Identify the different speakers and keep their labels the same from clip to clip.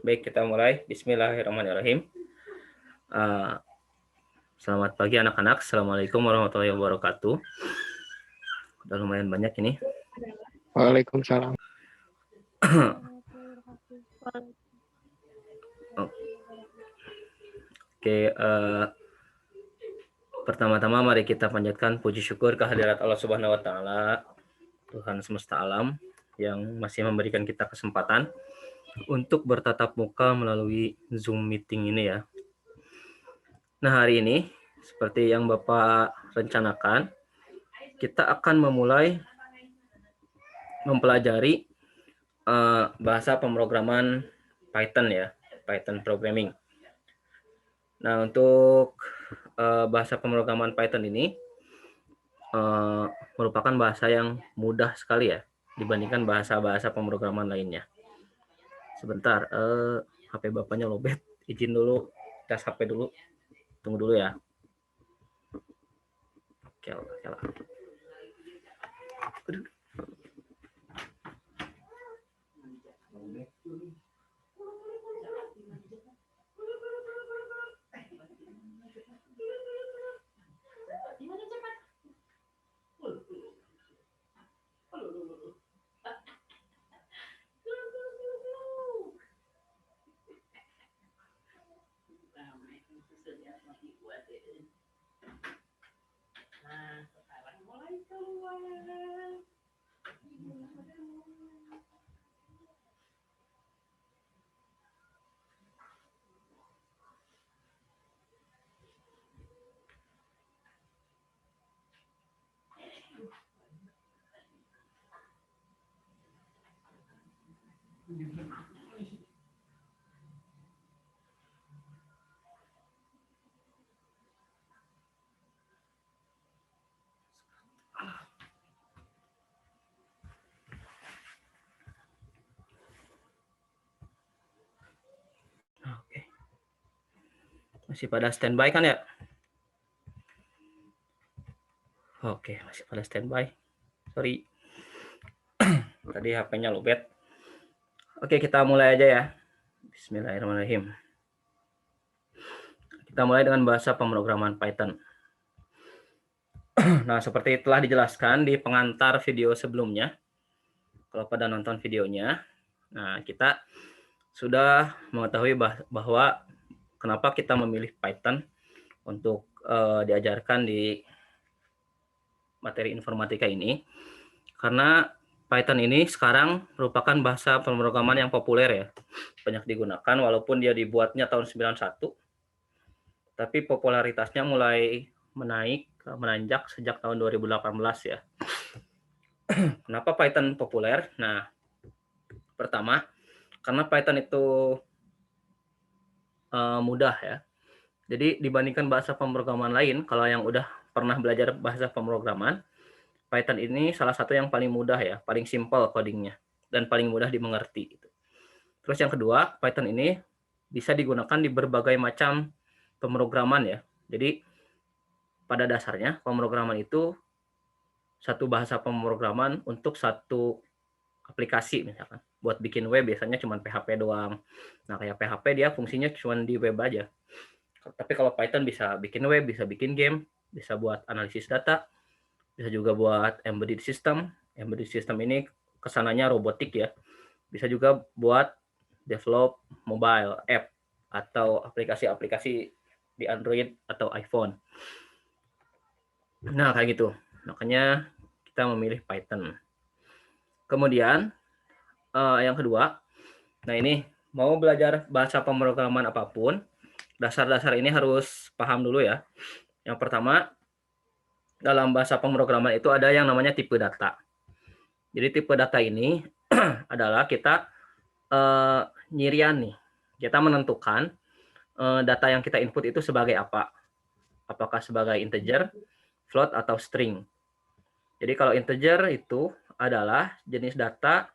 Speaker 1: Baik, kita mulai. Bismillahirrahmanirrahim. Selamat pagi anak-anak. Assalamualaikum warahmatullahi wabarakatuh. Udah lumayan banyak ini.
Speaker 2: Waalaikumsalam.
Speaker 1: Oke, pertama-tama mari kita panjatkan puji syukur kehadirat Allah Subhanahu wa taala, Tuhan semesta alam yang masih memberikan kita kesempatan untuk bertatap muka melalui Zoom meeting ini ya. Nah, hari ini seperti yang Bapak rencanakan, kita akan memulai mempelajari bahasa pemrograman Python ya, Python programming. Nah, untuk bahasa pemrograman Python ini merupakan bahasa yang mudah sekali ya dibandingkan bahasa-bahasa pemrograman lainnya. Sebentar, HP bapaknya lobet. Izin dulu, tes HP dulu. Tunggu dulu ya. Oke. Oke. Masih pada standby kan ya? Oke, masih pada standby. Sorry. Tadi HP-nya lobet. Oke, kita mulai aja ya. Bismillahirrahmanirrahim. Kita mulai dengan bahasa pemrograman Python. Nah, seperti telah dijelaskan di pengantar video sebelumnya, kalau pada nonton videonya, nah kita sudah mengetahui bahwa kenapa kita memilih Python untuk diajarkan di materi informatika ini, karena Python ini sekarang merupakan bahasa pemrograman yang populer ya, banyak digunakan walaupun dia dibuatnya tahun 91, tapi popularitasnya mulai menanjak sejak tahun 2018 ya. Kenapa Python populer? Nah, pertama, karena Python itu mudah ya. Jadi dibandingkan bahasa pemrograman lain, kalau yang udah pernah belajar bahasa pemrograman, Python ini salah satu yang paling mudah ya, paling simple codingnya, dan paling mudah dimengerti. Terus yang kedua, Python ini bisa digunakan di berbagai macam pemrograman ya. Jadi pada dasarnya pemrograman itu satu bahasa pemrograman untuk satu aplikasi misalkan. Buat bikin web biasanya cuma PHP doang. Nah, kayak PHP dia fungsinya cuma di web aja. Tapi kalau Python bisa bikin web, bisa bikin game, bisa buat analisis data, bisa juga buat embedded system. Embedded system ini kesananya robotik ya. Bisa juga buat develop mobile app atau aplikasi-aplikasi di Android atau iPhone. Nah, kayak gitu. Makanya kita memilih Python. Kemudian yang kedua, nah ini mau belajar bahasa pemrograman apapun, dasar-dasar ini harus paham dulu ya. Yang pertama, dalam bahasa pemrograman itu ada yang namanya tipe data. Jadi tipe data ini adalah kita nyirian nih. Kita menentukan data yang kita input itu sebagai apa. Apakah sebagai integer, float, atau string. Jadi kalau integer itu adalah jenis data,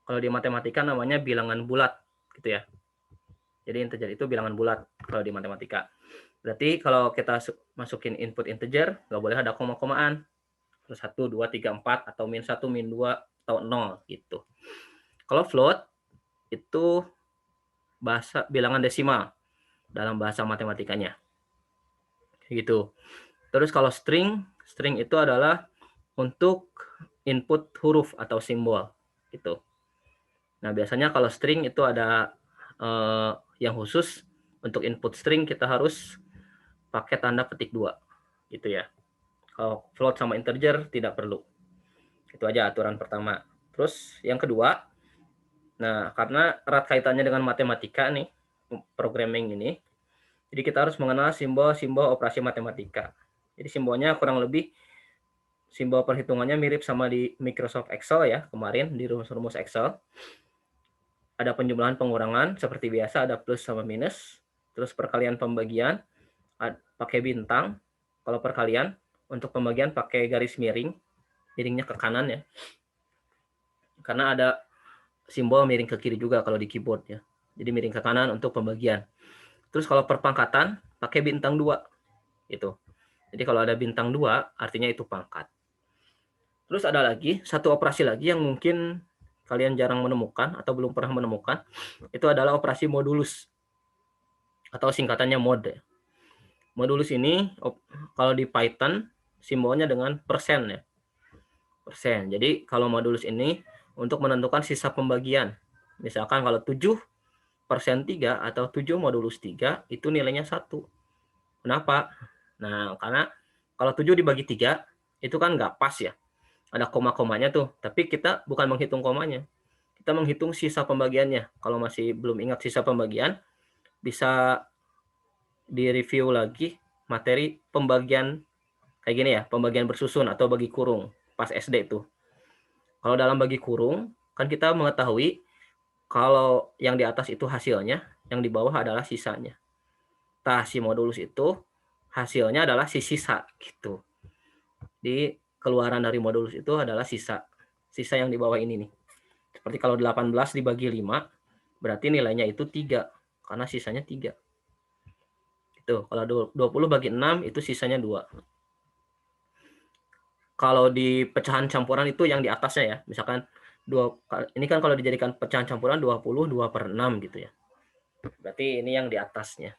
Speaker 1: kalau di matematika namanya bilangan bulat, gitu ya. Jadi integer itu bilangan bulat kalau di matematika. Berarti kalau kita masukin input integer, nggak boleh ada koma-komaan. Terus 1, 2, 3, 4, atau min 1, min 2, atau 0 gitu. Kalau float, itu bilangan desimal dalam bahasa matematikanya. Gitu. Terus kalau string itu adalah untuk input huruf atau simbol gitu. Nah, biasanya kalau string itu ada yang khusus untuk input string kita harus pakai tanda petik 2 gitu ya. Kalau float sama integer tidak perlu. Itu aja aturan pertama. Terus yang kedua, nah karena erat kaitannya dengan matematika nih, programming ini, jadi kita harus mengenal simbol-simbol operasi matematika. Jadi simbolnya kurang lebih simbol perhitungannya mirip sama di Microsoft Excel ya, kemarin di rumus-rumus Excel. Ada penjumlahan pengurangan seperti biasa, ada plus sama minus. Terus perkalian pembagian pakai bintang. Kalau perkalian, untuk pembagian pakai garis miring, miringnya ke kanan ya. Karena ada simbol miring ke kiri juga kalau di keyboard ya. Jadi miring ke kanan untuk pembagian. Terus kalau perpangkatan pakai bintang 2 itu. Jadi kalau ada bintang 2 artinya itu pangkat. Terus ada lagi satu operasi lagi yang mungkin kalian jarang menemukan atau belum pernah menemukan, itu adalah operasi modulus atau singkatannya mod. Modulus ini kalau di Python simbolnya dengan persen ya. Persen. Jadi kalau modulus ini untuk menentukan sisa pembagian. Misalkan kalau 7 persen 3 atau 7 modulus 3 itu nilainya 1. Kenapa? Nah, karena kalau 7 dibagi 3 itu kan nggak pas ya. Ada koma-komanya tuh, tapi kita bukan menghitung komanya. Kita menghitung sisa pembagiannya. Kalau masih belum ingat sisa pembagian, bisa direview lagi materi pembagian kayak gini ya, pembagian bersusun atau bagi kurung pas SD itu. Kalau dalam bagi kurung, kan kita mengetahui kalau yang di atas itu hasilnya, yang di bawah adalah sisanya. Nah, si modulus itu hasilnya adalah si sisa gitu. Di keluaran dari modulus itu adalah sisa. Sisa yang di bawah ini nih. Seperti kalau 18 dibagi 5, berarti nilainya itu 3. Karena sisanya 3. Itu. Kalau 20 bagi 6, itu sisanya 2. Kalau di pecahan campuran itu yang di atasnya ya. Misalkan, ini kan kalau dijadikan pecahan campuran 20, 2/6 gitu ya. Berarti ini yang di atasnya.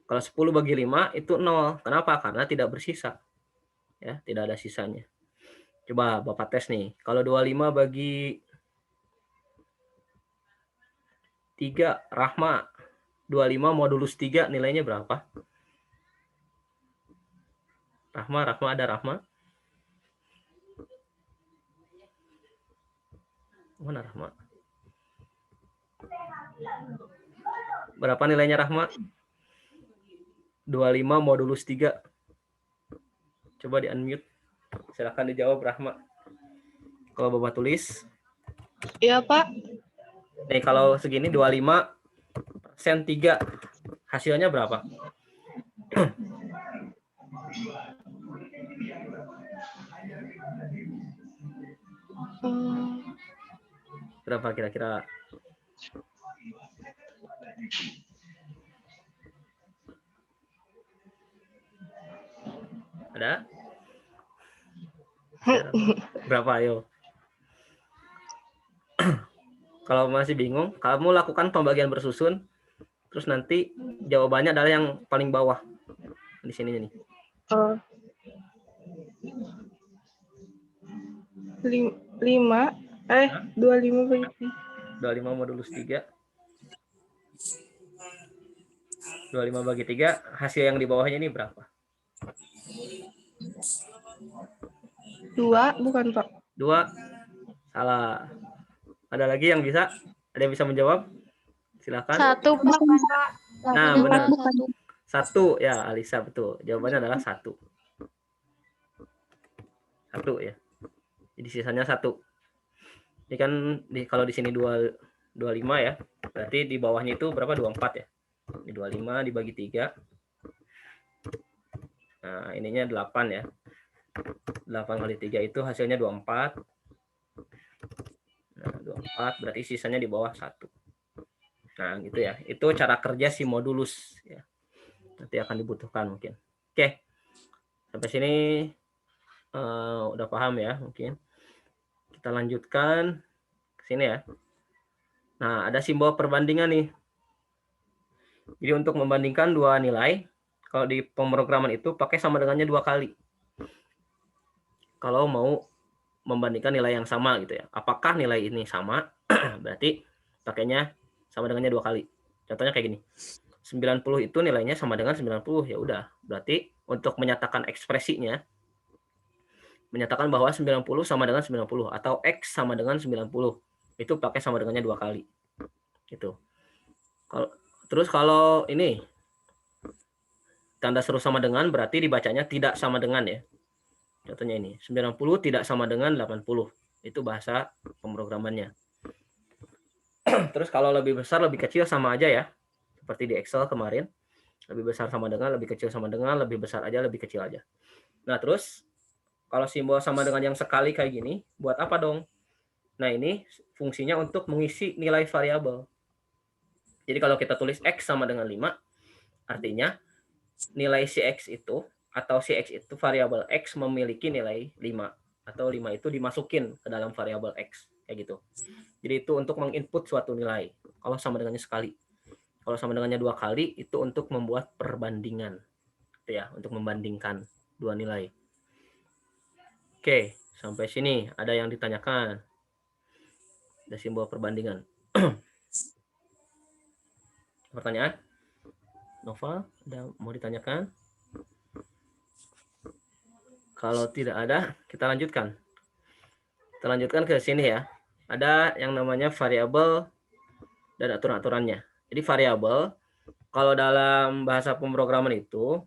Speaker 1: Kalau 10 bagi 5, itu 0. Kenapa? Karena tidak bersisa. Ya, tidak ada sisanya. Coba Bapak tes nih. Kalau 25 bagi 3, Rahma. 25 modulus 3 nilainya berapa? Rahma ada Rahma? Mana Rahma? Berapa nilainya Rahma? 25 modulus 3. Coba di unmute. Silahkan dijawab Rahma. Kalau Bapak tulis.
Speaker 3: Iya, Pak.
Speaker 1: Nih kalau segini 25 persen 3. Hasilnya berapa? Berapa kira-kira? Ada? Berapa ayo? Kalau masih bingung, kamu lakukan pembagian bersusun, terus nanti jawabannya adalah yang paling bawah. Di sini nih.
Speaker 3: 25 bagi
Speaker 1: 25 modulus 3. 25 bagi 3, hasil yang di bawahnya ini berapa?
Speaker 3: 2, bukan, Pak?
Speaker 1: 2. Salah. Ada lagi yang bisa? Ada yang bisa menjawab? Silakan.
Speaker 4: 1, Pak.
Speaker 1: Nah, benar. 1 ya, Alisa betul. Jawabannya adalah 1. 1 ya. Jadi sisanya 1. Ini kan kalau di sini 25 ya. Berarti di bawahnya itu berapa? 24 ya. Ini 25 dibagi 3. Nah, ininya 8 ya. 8 kali 3 itu hasilnya 24. Nah, 24 berarti sisanya di bawah 1. Nah, gitu ya. Itu cara kerja si modulus ya. Nanti akan dibutuhkan mungkin. Oke. Sampai sini udah paham ya mungkin. Kita lanjutkan ke sini ya. Nah, ada simbol perbandingan nih. Jadi untuk membandingkan dua nilai, kalau di pemrograman itu pakai sama dengannya 2 kali. Kalau mau membandingkan nilai yang sama gitu ya. Apakah nilai ini sama? Berarti pakainya sama dengannya 2 kali. Contohnya kayak gini. 90 itu nilainya sama dengan 90, ya udah. Berarti untuk menyatakan ekspresinya, menyatakan bahwa 90 sama dengan 90 atau X sama dengan 90, itu pakai sama dengannya 2 kali. Gitu. Terus kalau ini tanda seru sama dengan berarti dibacanya tidak sama dengan ya. Contohnya ini, 90 tidak sama dengan 80. Itu bahasa pemrogramannya. Terus kalau lebih besar, lebih kecil sama aja ya. Seperti di Excel kemarin. Lebih besar sama dengan, lebih kecil sama dengan, lebih besar aja, lebih kecil aja. Nah, terus kalau simbol sama dengan yang sekali kayak gini, buat apa dong? Nah, ini fungsinya untuk mengisi nilai variabel. Jadi kalau kita tulis X sama dengan 5, artinya nilai si X itu, atau si X itu variabel X memiliki nilai 5. Atau 5 itu dimasukin ke dalam variabel X. Kayak gitu. Jadi itu untuk menginput suatu nilai. Kalau sama dengannya sekali. Kalau sama dengannya 2 kali, itu untuk membuat perbandingan. Itu ya, untuk membandingkan dua nilai. Oke, sampai sini ada yang ditanyakan. Ada simbol perbandingan. Pertanyaan? Nova, ada mau ditanyakan? Kalau tidak ada, kita lanjutkan. Kita lanjutkan ke sini ya. Ada yang namanya variabel dan aturan-aturannya. Jadi variabel, kalau dalam bahasa pemrograman itu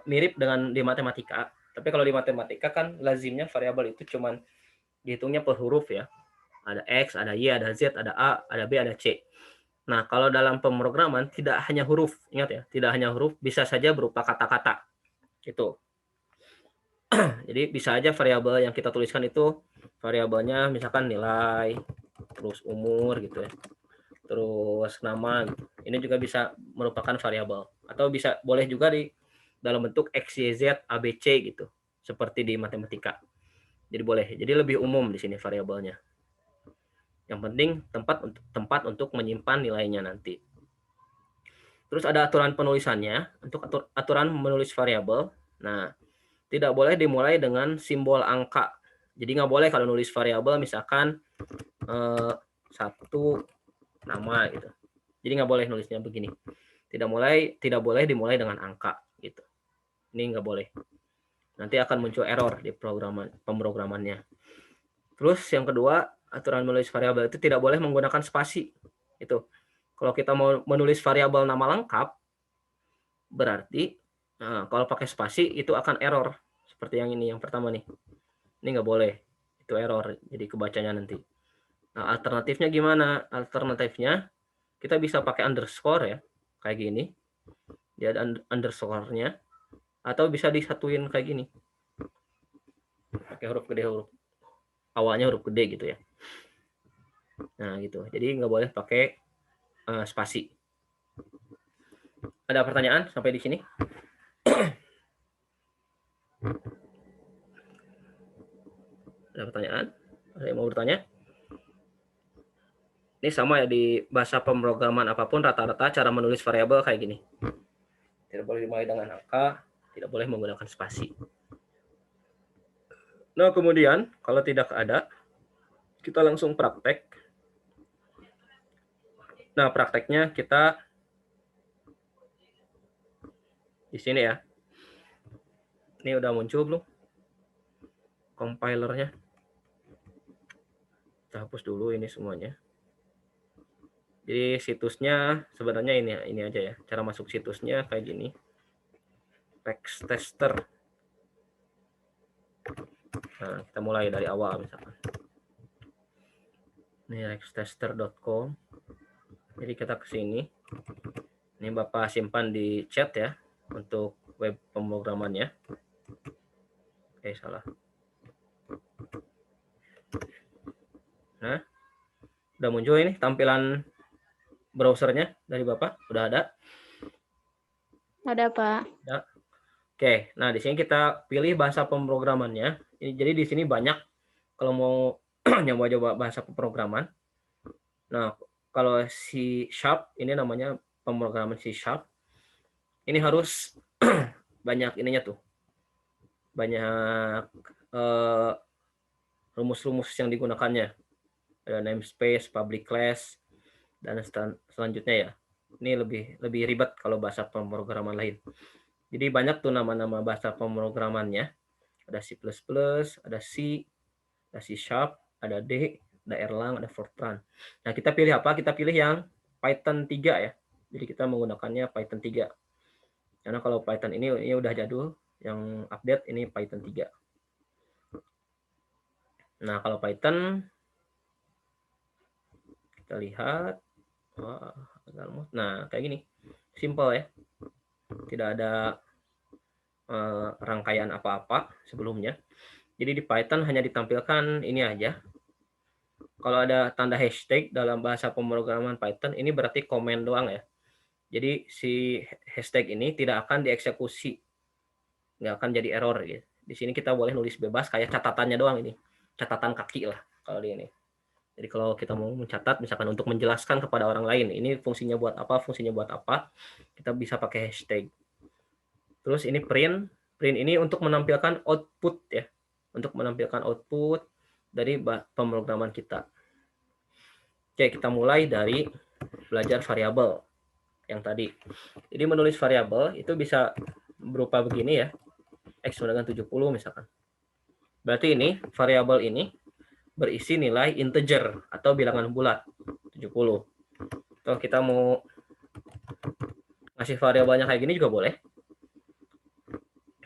Speaker 1: mirip dengan di matematika. Tapi kalau di matematika kan lazimnya variabel itu cuman dihitungnya per huruf ya. Ada X, ada Y, ada Z, ada A, ada B, ada C. Nah, kalau dalam pemrograman tidak hanya huruf, ingat ya, tidak hanya huruf, bisa saja berupa kata-kata. Gitu. Jadi bisa aja variabel yang kita tuliskan itu variabelnya misalkan nilai, terus umur gitu ya. Terus nama gitu. Ini juga bisa merupakan variabel atau bisa boleh juga di dalam bentuk X, Y, Z, A, B, C gitu. Seperti di matematika. Jadi boleh. Jadi lebih umum di sini variabelnya. Yang penting tempat untuk menyimpan nilainya nanti. Terus ada aturan penulisannya. Untuk aturan menulis variabel. Nah, tidak boleh dimulai dengan simbol angka. Jadi nggak boleh kalau nulis variabel misalkan 1 nama gitu. Jadi nggak boleh nulisnya begini. Tidak boleh dimulai dengan angka gitu. Ini nggak boleh. Nanti akan muncul error di pemrogramannya. Terus yang kedua, aturan menulis variabel itu tidak boleh menggunakan spasi. Itu. Kalau kita mau menulis variabel nama lengkap, berarti kalau pakai spasi itu akan error. Seperti yang ini, yang pertama nih. Ini nggak boleh. Itu error, jadi kebacanya nanti. Nah, alternatifnya gimana? Alternatifnya kita bisa pakai underscore ya, kayak gini. Dia ada underscore-nya. Atau bisa disatuin kayak gini. Pakai huruf gede, awalnya huruf gede gitu ya. Nah gitu. Jadi nggak boleh pakai spasi. Ada pertanyaan sampai di sini? Ada pertanyaan? Ada yang mau bertanya? Ini sama ya di bahasa pemrograman apapun rata-rata cara menulis variabel kayak gini. Tidak boleh dimulai dengan angka, tidak boleh menggunakan spasi. Nah kemudian kalau tidak ada, kita langsung praktek. Nah prakteknya kita di sini ya. Ini udah muncul belum? Compilernya. Kita hapus dulu ini semuanya. Jadi situsnya sebenarnya ini aja ya. Cara masuk situsnya kayak gini. Text tester. Nah, kita mulai dari awal misalkan. Ini rextester.com. Jadi kita ke sini. Ini Bapak simpan di chat ya untuk web pemrogramannya. Oke, salah. Nah, udah muncul ini tampilan browsernya dari Bapak? Udah ada?
Speaker 3: Ada, Pak.
Speaker 1: Ya. Oke, nah di sini kita pilih bahasa pemrogramannya. Jadi di sini banyak kalau mau nyoba-coba bahasa pemrograman. Nah, kalau C Sharp ini namanya pemrograman C Sharp. Ini harus banyak ininya tuh. Banyak rumus-rumus yang digunakannya. Ada namespace, public class, dan selanjutnya ya. Ini lebih ribet kalau bahasa pemrograman lain. Jadi banyak tuh nama-nama bahasa pemrogramannya. Ada C++, ada C, ada C Sharp, ada D, ada Erlang, ada Fortran. Nah, kita pilih apa? Kita pilih yang Python 3 ya. Jadi kita menggunakannya Python 3. Karena kalau Python ini udah jadul, yang update ini Python 3. Nah, kalau Python kita lihat, nah kayak gini, simple ya, tidak ada rangkaian apa-apa sebelumnya. Jadi di Python hanya ditampilkan ini aja. Kalau ada tanda hashtag dalam bahasa pemrograman Python, ini berarti komen doang ya. Jadi si hashtag ini tidak akan dieksekusi, nggak akan jadi error gitu. Di sini kita boleh nulis bebas kayak catatannya doang ini, catatan kaki lah kalau di ini. Jadi kalau kita mau mencatat, misalkan untuk menjelaskan kepada orang lain, ini fungsinya buat apa, kita bisa pakai hashtag. Terus ini print ini untuk menampilkan output ya, untuk menampilkan output dari pemrograman kita. Oke, kita mulai dari belajar variabel yang tadi. Jadi menulis variabel itu bisa berupa begini ya, X dengan 70 misalkan. Berarti ini variabel ini berisi nilai integer atau bilangan bulat 70. Kalau kita mau ngasih variabelnya kayak gini juga boleh.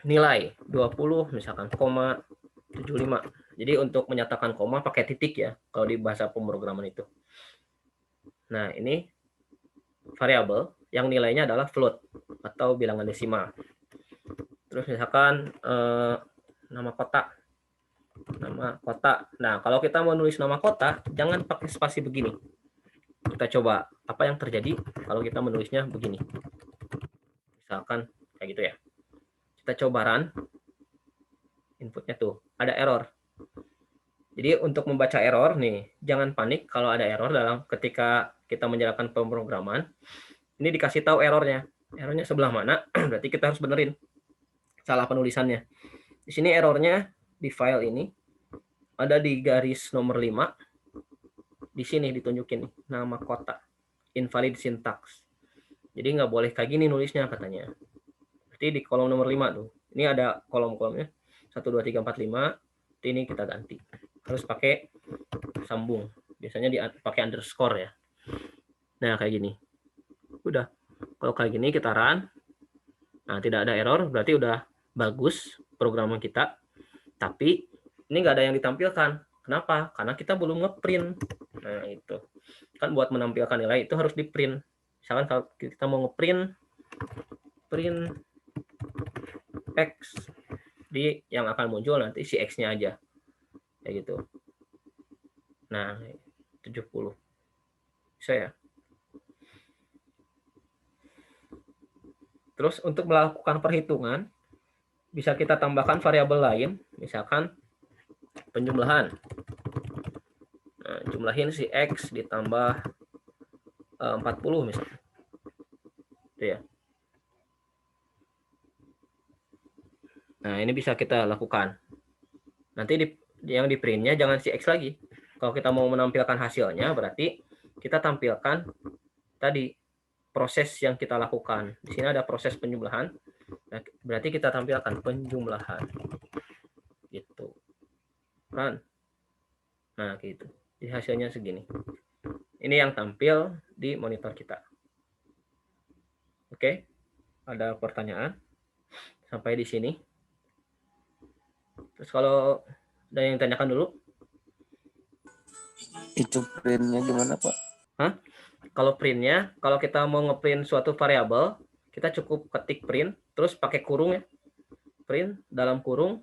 Speaker 1: Nilai 20 misalkan, 0,75. Jadi untuk menyatakan koma pakai titik ya kalau di bahasa pemrograman itu. Nah, ini variabel yang nilainya adalah float atau bilangan desimal. Terus misalkan nama kota. Nah, kalau kita mau nulis nama kota, jangan pakai spasi begini. Kita coba apa yang terjadi kalau kita menulisnya begini. Misalkan kayak gitu ya. Kita coba run. Inputnya tuh, ada error. Jadi untuk membaca error nih, jangan panik kalau ada error dalam ketika kita menjalankan pemrograman. Ini dikasih tahu errornya. Errornya sebelah mana? Berarti kita harus benerin salah penulisannya. Di sini errornya di file ini ada di garis nomor 5. Di sini ditunjukin nih, nama kota. Invalid syntax. Jadi nggak boleh kayak gini nulisnya katanya. Berarti di kolom nomor 5 tuh. Ini ada kolom-kolomnya. 1, 2, 3, 4, 5. Ini kita ganti. Harus pakai sambung. Biasanya pakai underscore ya. Nah, kayak gini. Udah. Kalau kayak gini kita run. Nah, tidak ada error. Berarti udah bagus programan kita. Tapi ini nggak ada yang ditampilkan. Kenapa? Karena kita belum ngeprint. Nah, itu. Kan buat menampilkan nilai itu harus di print. Misalkan kalau kita mau ngeprint print X, di yang akan muncul nanti si X-nya aja. Kayak gitu. Nah, 70. Bisa ya. Terus untuk melakukan perhitungan, bisa kita tambahkan variabel lain, misalkan penjumlahan. Nah, jumlahin si X ditambah 40 misalnya. Itu ya. Nah, ini bisa kita lakukan. Nanti yang di printnya jangan si X lagi. Kalau kita mau menampilkan hasilnya, berarti kita tampilkan tadi proses yang kita lakukan. Di sini ada proses penjumlahan. Nah, berarti kita tampilkan penjumlahan. Gitu. Run. Nah, gitu. Jadi hasilnya segini. Ini yang tampil di monitor kita. Oke. Ada pertanyaan? Sampai di sini. Terus kalau ada yang tanyakan dulu.
Speaker 2: Itu printnya gimana, Pak?
Speaker 1: Kalau printnya, kalau kita mau ngeprint suatu variabel, kita cukup ketik print, terus pakai kurung ya. Print dalam kurung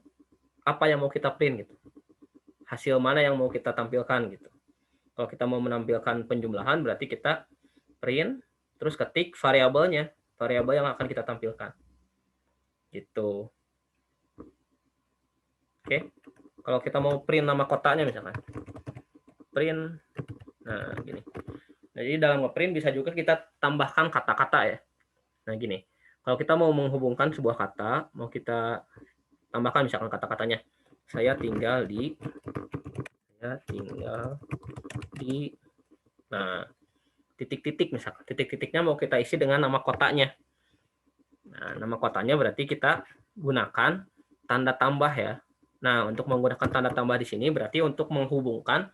Speaker 1: apa yang mau kita print gitu. Hasil mana yang mau kita tampilkan gitu. Kalau kita mau menampilkan penjumlahan, berarti kita print, terus ketik variabelnya, variabel yang akan kita tampilkan. Gitu. Oke. Kalau kita mau print nama kotanya misalkan. Print Nah, gini. Jadi dalam ngeprint bisa juga kita tambahkan kata-kata ya. Nah, gini. Kalau kita mau menghubungkan sebuah kata, mau kita tambahkan misalkan kata-katanya. Saya tinggal di nah, titik-titik misalkan. Titik-titiknya mau kita isi dengan nama kotanya. Nah, nama kotanya berarti kita gunakan tanda tambah ya. Nah, untuk menggunakan tanda tambah di sini berarti untuk menghubungkan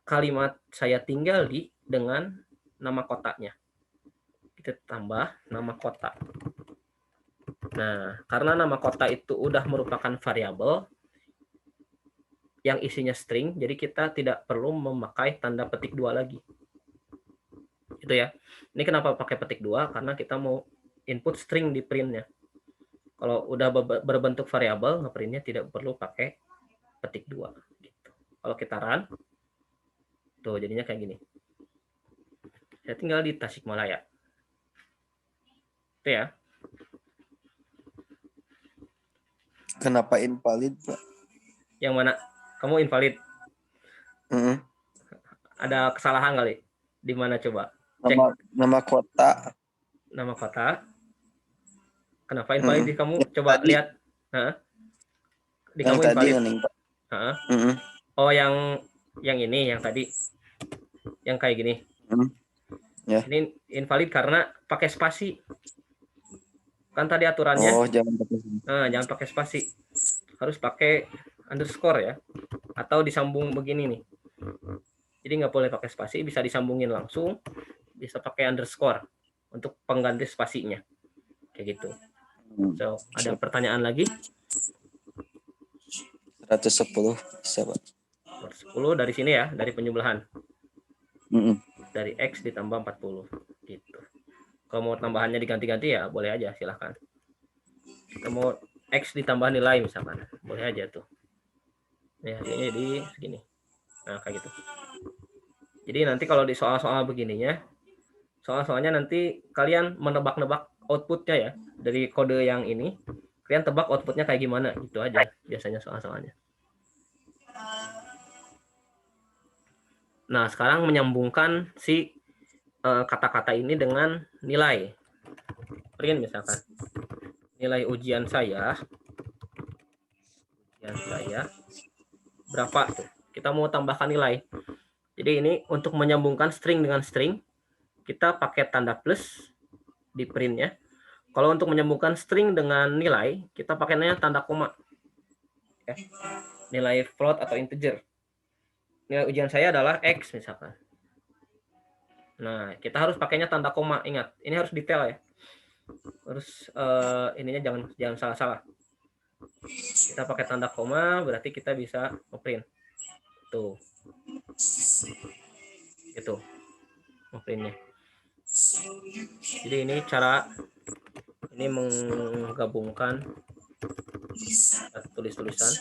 Speaker 1: kalimat saya tinggal di dengan nama kotanya. Kita tambah nama kota. Nah, karena nama kota itu udah merupakan variabel yang isinya string, jadi kita tidak perlu memakai tanda petik 2 lagi. Itu ya. Ini kenapa pakai petik 2? Karena kita mau input string di printnya. Kalau udah berbentuk variabel, ngeprintnya tidak perlu pakai petik 2. Gitu. Kalau kita run, tuh jadinya kayak gini. Saya tinggal di Tasikmalaya. Itu ya.
Speaker 2: Kenapa invalid, Pak?
Speaker 1: Yang mana? Kamu invalid. Ada kesalahan kali? Di mana coba? Cek
Speaker 2: Nama kota.
Speaker 1: Nama kota. Kenapa invalid di kamu? Coba
Speaker 2: tadi.
Speaker 1: lihat. Hah? Di
Speaker 2: Yang
Speaker 1: kamu
Speaker 2: tadi
Speaker 1: invalid.
Speaker 2: nih, Pak.
Speaker 1: Oh, yang ini, yang tadi. Yang kayak gini.
Speaker 2: Ya.
Speaker 1: Ini invalid karena pakai spasi. Kan tadi aturannya.
Speaker 2: Oh, jangan pakai
Speaker 1: jangan pakai spasi. Harus pakai underscore ya. Atau disambung begini nih. Jadi nggak boleh pakai spasi, bisa disambungin langsung, bisa pakai underscore untuk pengganti spasinya. Kayak gitu. So, ada pertanyaan lagi?
Speaker 2: 110 bisa, Pak.
Speaker 1: 10 dari sini ya, dari penjumlahan. Dari X ditambah 40 gitu. Kalau mau tambahannya diganti-ganti ya boleh aja, silahkan. Kita mau X ditambah nilai misalkan, boleh aja tuh. Ini hasilnya jadi segini. Nah, kayak gitu. Jadi nanti kalau di soal-soal begininya, soal-soalnya nanti kalian menebak-nebak outputnya ya. Dari kode yang ini, kalian tebak outputnya kayak gimana, gitu aja biasanya soal-soalnya. Nah, sekarang menyambungkan si kata-kata ini dengan nilai. Print misalkan. Nilai ujian saya berapa tuh? Kita mau tambahkan nilai. Jadi ini untuk menyambungkan string dengan string, kita pakai tanda plus di printnya. Kalau untuk menyambungkan string dengan nilai, kita pakainya tanda koma. Ya. Nilai float atau integer. Nilai ujian saya adalah X misalkan. Nah, kita harus pakainya tanda koma. Ingat, ini harus detail ya. Terus ininya jangan salah-salah. Kita pakai tanda koma, berarti kita bisa ngeprint. Tuh. Gitu. Ngeprintnya. Jadi ini cara ini menggabungkan tulis-tulisan,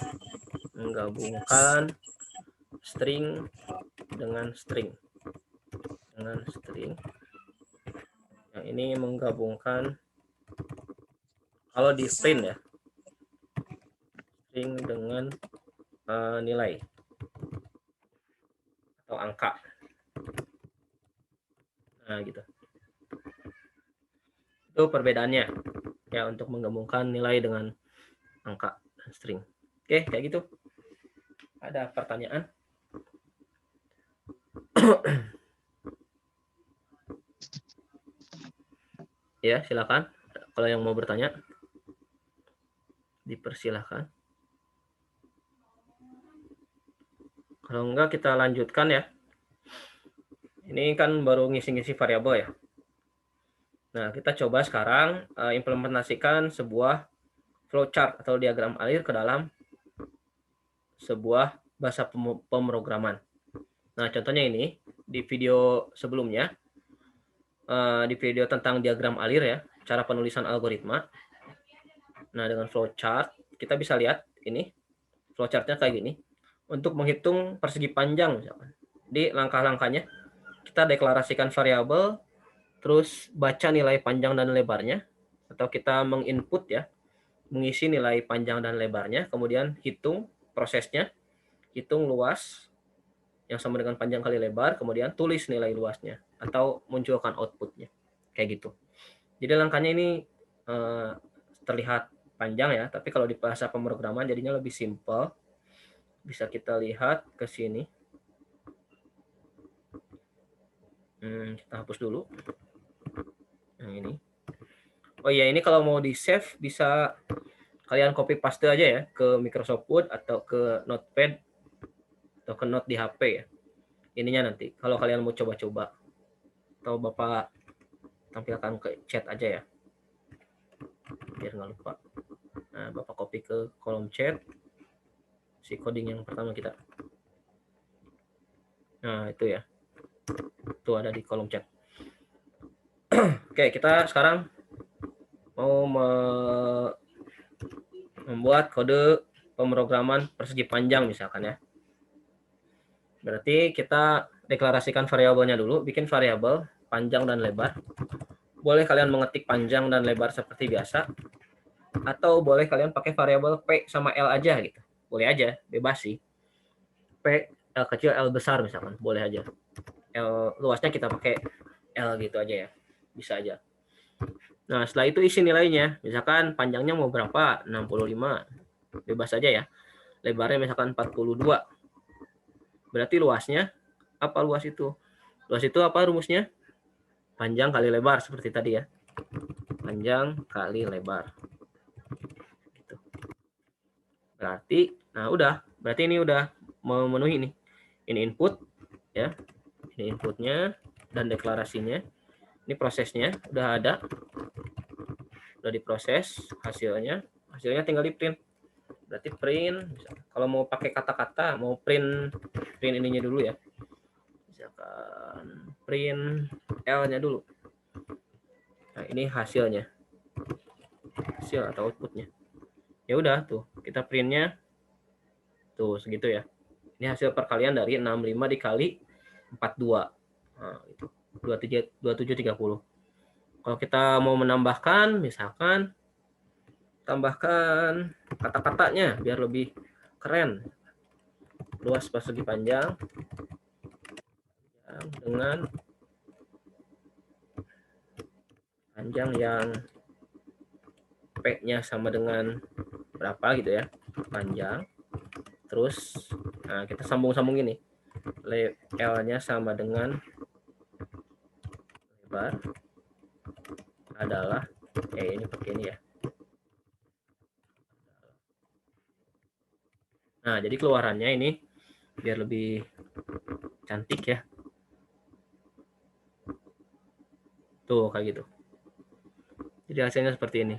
Speaker 1: menggabungkan string dengan string. Yang ini menggabungkan kalau di print ya, string dengan nilai atau angka. Nah, gitu. Itu perbedaannya ya untuk menggabungkan nilai dengan angka dan string. Oke, kayak gitu. Ada pertanyaan? Ya, silakan. Kalau yang mau bertanya, dipersilahkan. Kalau enggak, kita lanjutkan ya. Ini kan baru ngisi-ngisi variabel ya. Nah, kita coba sekarang implementasikan sebuah flowchart atau diagram alir ke dalam sebuah bahasa pemrograman. Nah, contohnya ini di video sebelumnya, di video tentang diagram alir ya, cara penulisan algoritma. Nah, dengan flowchart kita bisa lihat ini flowchartnya kayak gini. Untuk menghitung persegi panjang misalkan. Di langkah-langkahnya kita deklarasikan variabel, terus baca nilai panjang dan lebarnya, atau kita menginput ya, mengisi nilai panjang dan lebarnya, kemudian hitung prosesnya, hitung luas, yang sama dengan panjang kali lebar, kemudian tulis nilai luasnya atau munculkan outputnya. Kayak gitu. Jadi langkahnya ini terlihat panjang ya, tapi kalau di bahasa pemrograman jadinya lebih simpel. Bisa kita lihat ke sini. Kita hapus dulu. Yang ini. Oh iya, ini kalau mau di save bisa kalian copy paste aja ya ke Microsoft Word atau ke Notepad atau ke Note di HP ya. Ininya nanti kalau kalian mau coba-coba atau Bapak tampilkan ke chat aja ya. Biar nggak lupa. Nah, Bapak copy ke kolom chat si coding yang pertama kita. Nah, itu ya. Itu ada di kolom chat. Oke, kita sekarang mau membuat kode pemrograman persegi panjang misalkan ya. Berarti kita deklarasikan variabelnya dulu, bikin variabel panjang dan lebar. Boleh kalian mengetik panjang dan lebar seperti biasa, atau boleh kalian pakai variabel P sama L aja gitu. Boleh aja, bebas sih. P, L kecil, L besar misalkan, boleh aja. L luasnya kita pakai L gitu aja ya, bisa aja. Nah, setelah itu isi nilainya. Misalkan panjangnya mau berapa? 65. Bebas aja ya. Lebarnya misalkan 42. Berarti luasnya, apa luas itu? Luas itu apa rumusnya? Panjang kali lebar, seperti tadi ya. Panjang kali lebar. Gitu. Berarti, nah udah. Berarti ini udah memenuhi nih. Ini input, ya. Ini inputnya dan deklarasinya. Ini prosesnya, udah ada. Udah diproses hasilnya tinggal di print. Berarti print, kalau mau pakai kata-kata, mau print ininya dulu ya, misalkan print L-nya dulu. Nah, ini hasilnya, hasil atau outputnya. Ya udah tuh, kita printnya tuh segitu ya. Ini hasil perkalian dari 65 dikali 42. Nah, itu 2730. Kalau kita mau menambahkan, misalkan tambahkan kata-katanya biar lebih keren. Luas persegi panjang dengan panjang yang P-nya sama dengan berapa gitu ya, panjang. Terus nah kita sambung-sambung ini. L-nya sama dengan lebar adalah ini pakai ini ya. Nah, jadi keluarannya ini biar lebih cantik ya. Tuh, kayak gitu. Jadi hasilnya seperti ini.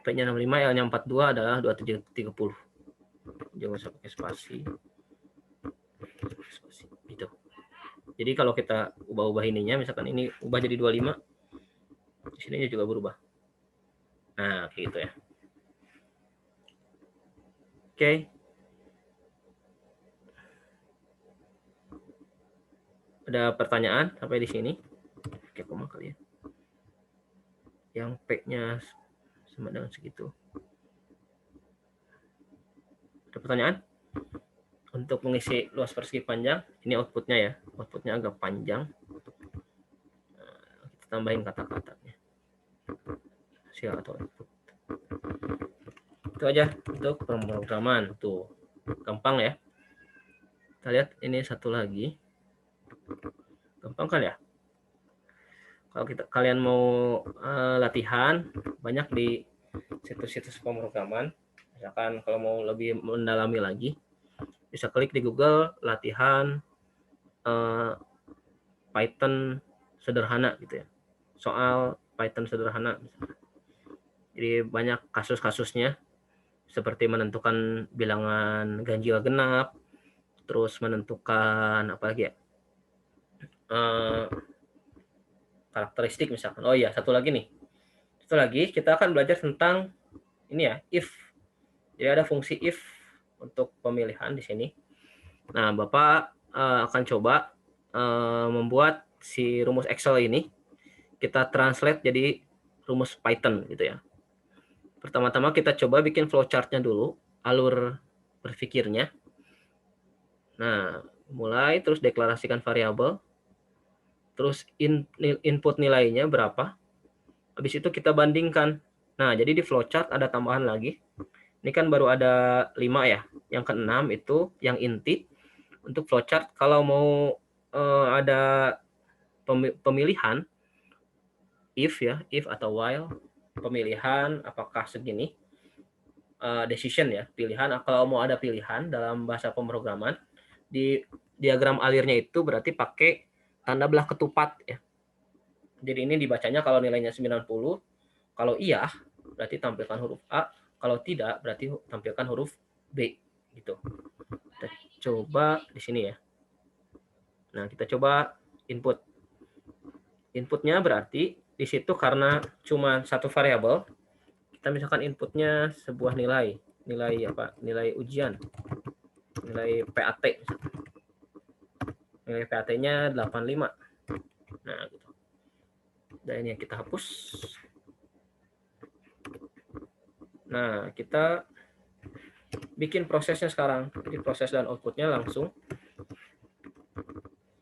Speaker 1: P-nya 65, L-nya 42 adalah 2730. Jangan usah pakai spasi. Gitu. Jadi kalau kita ubah-ubah ininya, misalkan ini ubah jadi 25, di sininya juga berubah. Nah, kayak gitu ya. Oke. Ada pertanyaan sampai di sini? Oke, koma kali ya. Yang P-nya sama dengan segitu. Ada pertanyaan? Untuk mengisi luas persegi panjang, ini outputnya ya. Outputnya agak panjang. Kita tambahin kata-katanya. Hasil atau output. Itu aja untuk pemrograman. Tuh, gampang ya. Kita lihat ini satu lagi. Gampang kan ya? Kalau kalian mau latihan, banyak di situs-situs pemrograman. Misalkan kalau mau lebih mendalami lagi, bisa klik di Google latihan Python sederhana gitu ya. Soal Python sederhana. Jadi banyak kasus-kasusnya, seperti menentukan bilangan ganjil genap, terus menentukan apa lagi ya, karakteristik misalkan. Oh iya, satu lagi nih. Satu lagi kita akan belajar tentang ini ya, if. Jadi ada fungsi if untuk pemilihan di sini. Nah, Bapak akan coba membuat si rumus Excel ini kita translate jadi rumus Python gitu ya. Pertama-tama kita coba bikin flowchart-nya dulu, alur berpikirnya. Nah, Mulai, terus deklarasikan variabel, terus input nilainya berapa, habis itu kita bandingkan. Nah, jadi di flowchart ada tambahan lagi. Ini kan baru ada 5 ya. Yang keenam itu yang inti. Untuk flowchart kalau mau ada pemilihan if ya, if atau while, pemilihan apakah segini, decision ya, pilihan. Kalau mau ada pilihan dalam bahasa pemrograman, di diagram alirnya itu berarti pakai tanda belah ketupat ya. Jadi ini dibacanya kalau nilainya 90, kalau iya berarti tampilkan huruf A, kalau tidak berarti tampilkan huruf B gitu. Kita coba di sini ya. Nah, kita coba input. Inputnya berarti di situ karena cuma satu variabel, kita misalkan inputnya sebuah nilai apa? Nilai ujian, nilai PAT. Nilai PAT-nya 85. Nah, gitu. Dan ini kita hapus. Nah, kita bikin prosesnya sekarang. Jadi proses dan outputnya langsung.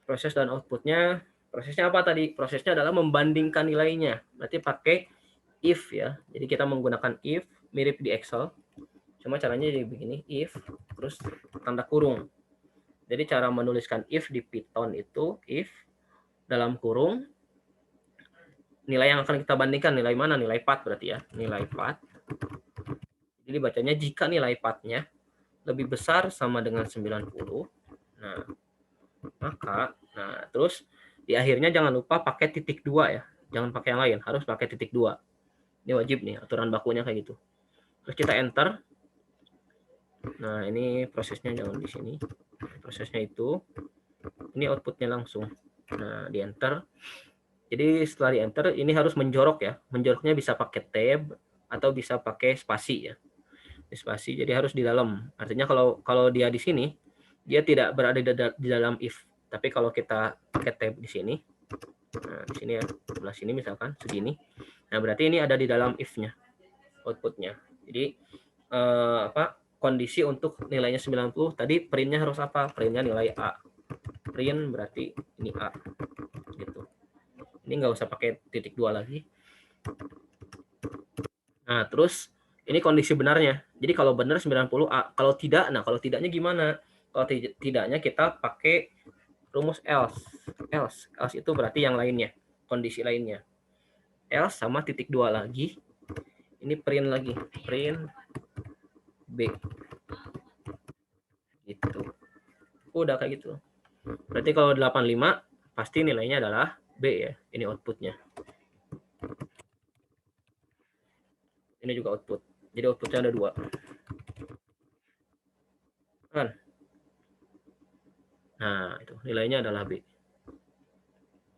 Speaker 1: Proses dan outputnya, prosesnya apa tadi? Prosesnya adalah membandingkan nilainya. Berarti pakai if ya. Jadi kita menggunakan if, mirip di Excel. Cuma caranya jadi begini, if, terus tanda kurung. Jadi cara menuliskan if di Python itu, if, dalam kurung, nilai yang akan kita bandingkan, nilai mana? Nilai path berarti ya. Nilai path. Jadi bacanya jika nilai path-nya lebih besar sama dengan 90, nah, maka, nah, terus di akhirnya jangan lupa pakai titik 2 ya. Jangan pakai yang lain, harus pakai titik 2. Ini wajib nih, aturan bakunya kayak gitu. Terus kita enter. Nah, ini prosesnya jangan di sini. Prosesnya itu, ini outputnya langsung. Nah, di enter. Jadi setelah di enter, ini harus menjorok ya. Menjoroknya bisa pakai tab atau bisa pakai spasi ya. Spasi, jadi harus di dalam. Artinya kalau dia di sini, dia tidak berada di dalam if. Tapi kalau kita pakai tab di sini, nah di sini ya, sebelah sini misalkan segini. Nah, berarti ini ada di dalam if-nya, outputnya. Jadi kondisi untuk nilainya 90 tadi printnya harus apa? Printnya nilai A. Print berarti ini A. Gitu. Ini nggak usah pakai titik 2 lagi. Nah, terus ini kondisi benarnya. Jadi kalau benar 90A, kalau tidak, nah kalau tidaknya gimana? Kalau tidaknya kita pakai rumus else. Else itu berarti yang lainnya, kondisi lainnya. Else sama titik 2 lagi. Ini print lagi, print B. Gitu. Udah kayak gitu. Berarti kalau 85 pasti nilainya adalah B ya. Ini outputnya. Ini juga output. Jadi outputnya ada 2. Kan? Nah, itu nilainya adalah B.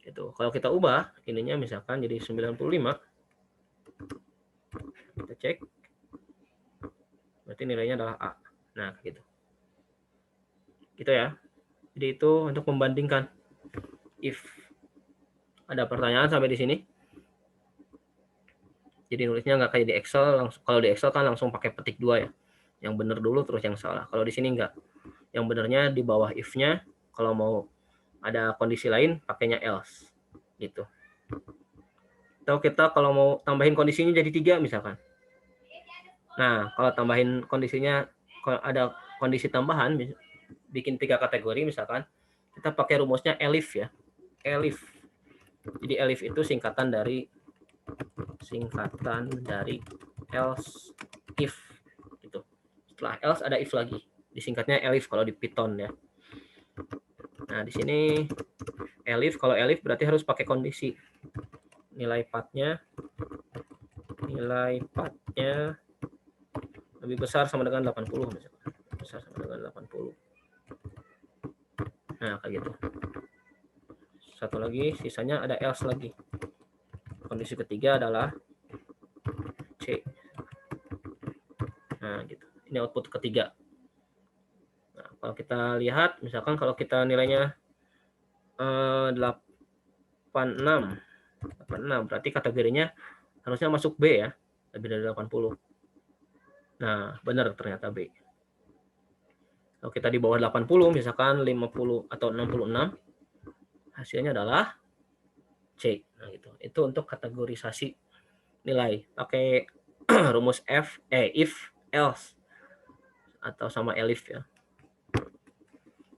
Speaker 1: Gitu. Kalau kita ubah ininya misalkan jadi 95. Kita cek. Berarti nilainya adalah A. Nah, gitu. Gitu ya. Jadi itu untuk membandingkan if. Ada pertanyaan sampai di sini? Jadi nulisnya nggak kayak di Excel, langsung, kalau di Excel kan langsung pakai petik 2 ya. Yang benar dulu terus yang salah. Kalau di sini nggak. Yang benernya di bawah if-nya, kalau mau ada kondisi lain pakainya else. Gitu. Atau kita kalau mau tambahin kondisinya jadi 3 misalkan. Nah, kalau tambahin kondisinya, kalau ada kondisi tambahan, bikin 3 kategori misalkan, kita pakai rumusnya elif ya. Elif. Jadi elif itu singkatan dari else if gitu. Setelah else ada if lagi. Disingkatnya elif kalau di Python ya. Nah, di sini elif, kalau elif berarti harus pakai kondisi. Nilai path-nya lebih besar sama dengan 80 misalkan. Besar sama dengan 80. Nah, kayak gitu. Satu lagi, sisanya ada else lagi. Kondisi ketiga adalah C. Nah, gitu. Ini output ketiga. Nah, kalau kita lihat, misalkan kalau kita nilainya 86, berarti kategorinya harusnya masuk B ya, lebih dari 80. Nah, benar ternyata B. Kalau kita di bawah 80, misalkan 50 atau 66, hasilnya adalah C. Nah, gitu. Itu untuk kategorisasi nilai. Pakai rumus if, else, atau sama elif ya.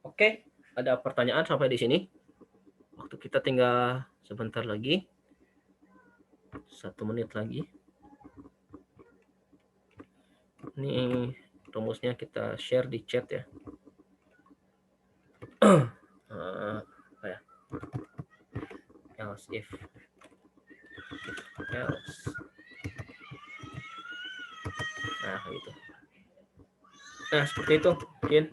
Speaker 1: Oke, ada pertanyaan sampai di sini? Waktu kita tinggal sebentar lagi. 1 menit lagi. Ini rumusnya kita share di chat ya. Apa ya? Else if else. Nah, gitu. Nah, seperti itu. Mungkin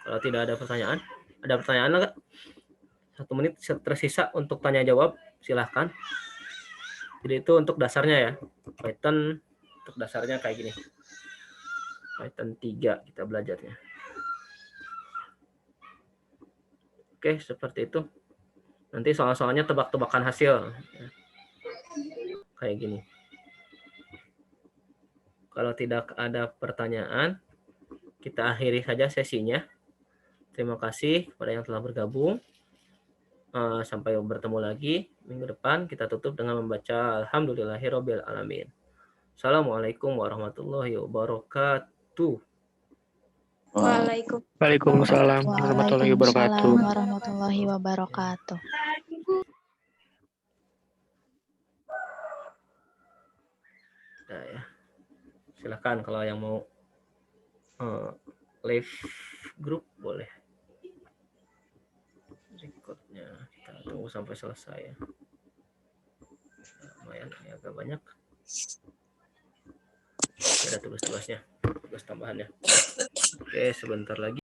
Speaker 1: kalau tidak ada pertanyaan, ada pertanyaan nggak? 1 menit tersisa untuk tanya jawab, silahkan. Jadi itu untuk dasarnya ya. Python untuk dasarnya kayak gini. Python 3 kita belajarnya. Oke, seperti itu. Nanti soal-soalnya tebak-tebakan hasil. Kayak gini. Kalau tidak ada pertanyaan, kita akhiri saja sesinya. Terima kasih kepada yang telah bergabung. Sampai bertemu lagi minggu depan. Kita tutup dengan membaca Alhamdulillahirabbil alamin. Assalamualaikum warahmatullahi wabarakatuh.
Speaker 4: Waalaikumsalam warahmatullahi wabarakatuh.
Speaker 3: Waalaikumsalam warahmatullahi wabarakatuh.
Speaker 1: Nah, ya. Silakan kalau yang mau live group boleh. Recordnya kita tunggu sampai selesai ya. Lumayan ini agak banyak. Ada tugas-tugasnya, tugas tambahannya. Oke, sebentar lagi.